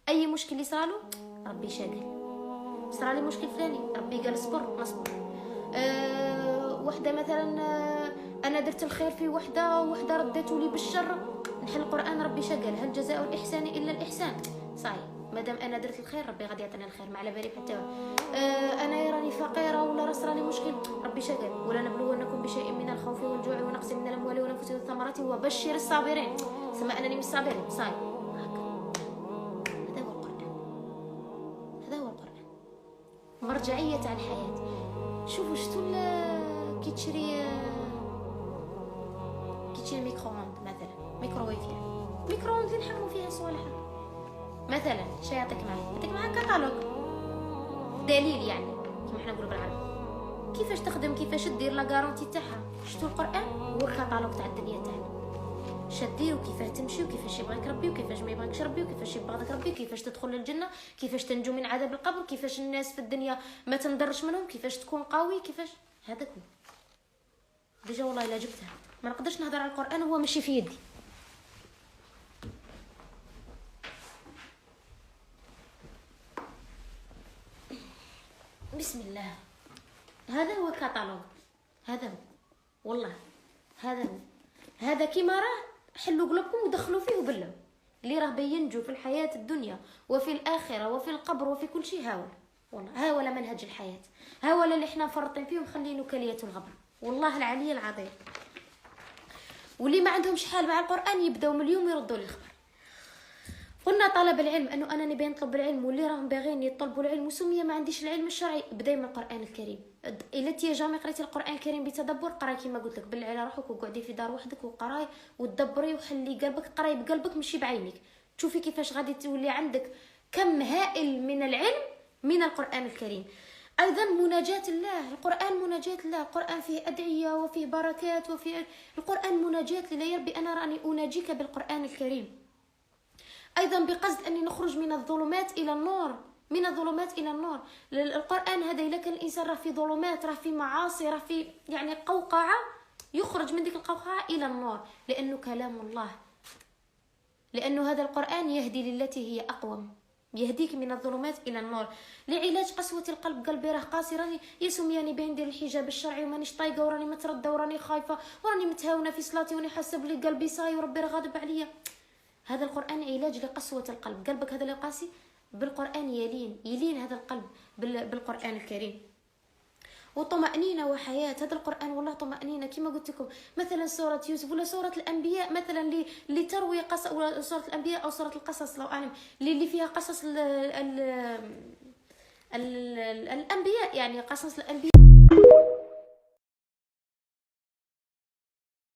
اي مشكل اللي صرالو ربي شاقل. صرالي مشكل فلاني ربي قال اصبر نصبر. وحده مثلا انا درت الخير في وحده ردته لي بالشر، نحل القران ربي شاقل هل جزاء الاحسان الا الاحسان. صاي مادام انا درت الخير ربي غادي يعطيني الخير، ما على بالي حتى انا راني فقيره ولا راس راني مشكل ربي شاقل ولا نبلونكم بشيء من الخوف والجوع ونقص من الاموال والانفس والثمرات وبشر الصابرين. سما انني من الصابرين. صاي هذا هو القران، هذا هو القران، مرجعيه تاع الحياه. شوفوا شتو كي تشري ميكرووند مثلا، ميكروويف يعني ميكرووند اللي نحموا فيها صوالح مثلا، شي يعطيك معاه كاتالوج دليل يعني كيما حنا نقولوا بالعربي كيفاش تخدم كيفاش دير لا غارونتي تاعها. شتو القران هو الكاتالوج تاع الدنيا تاعنا، شدير وكيفاش تمشي وكيفاش يبغيك ربي وكيفاش ما يبغيكش ربي وكيفاش يبغضك ربي، كيفاش تدخل للجنه، كيفاش تنجو من عذاب القبر، كيفاش الناس في الدنيا ما تنضرش منهم، كيفاش تكون قوي، كيفاش هذا كله. ديجا والله الا جبتها ما نقدرش نهضر على القران هو ماشي في يدي. بسم الله. هذا هو كاتالوج، هذا هو والله، هذا هو. هذا كيما راه حلوا قلوبكم ودخلوا فيه وبلوا اللي راه بينجو في الحياة الدنيا وفي الآخرة وفي القبر وفي كل شيء. هاول والله، هاول منهج الحياة، هاول اللي احنا مفرطين فيه ومخلينه كلية الغبر والله العلي العظيم. واللي ما عندهمش حال مع القرآن يبداو من اليوم يردوا الخبر. قلنا طلب العلم انه انا نبي نطلب العلم واللي راهم باغيين يطلبوا العلم وسميه ما عنديش العلم الشرعي، بداي من القران الكريم. الا تي جامي قريتي القران الكريم بتدبر قراي كيما قلت لك بالله على روحك وقعدي في دار وحدك وقراي وتدبري وخلي قلبك، قراي بقلبك ماشي بعينك، تشوفي كيفاش غادي تولي عندك كم هائل من العلم من القران الكريم. ايضا مناجاة الله، القران مناجاة الله، القران فيه ادعيه وفيه بركات وفيه القران مناجاة لله. يا ربي انا راني اناجيك بالقران الكريم. ايضا بقصد اني نخرج من الظلمات الى النور، من الظلمات الى النور. القران هذا الا كان الانسان راه في ظلمات، راه في معاصي، راه في يعني قوقعه، يخرج من ديك القوقعه الى النور لانه كلام الله، لانه هذا القران يهدي للتي هي اقوم، يهديك من الظلمات الى النور. لعلاج قسوه القلب، قلبي راه قاسي، راني يا سمياني باين ندير الحجاب الشرعي ومانيش طايقه وراني مترده وراني خايفه وراني متهاونه في صلاتي وراني حاسه بلي قلبي صاي وربي راه غاضب عليا. هذا القرآن علاج لقسوة القلب، قلبك هذا اللي قاسي بالقرآن يلين هذا القلب بالقرآن الكريم. وطمأنينة وحياة، هذا القرآن والله طمأنينة كما قلت لكم. مثلا سورة يوسف ولا سورة الأنبياء مثلا اللي تروي قصص، ولا سورة الأنبياء أو سورة القصص لو أعلم، اللي فيها قصص الأنبياء، يعني قصص الأنبياء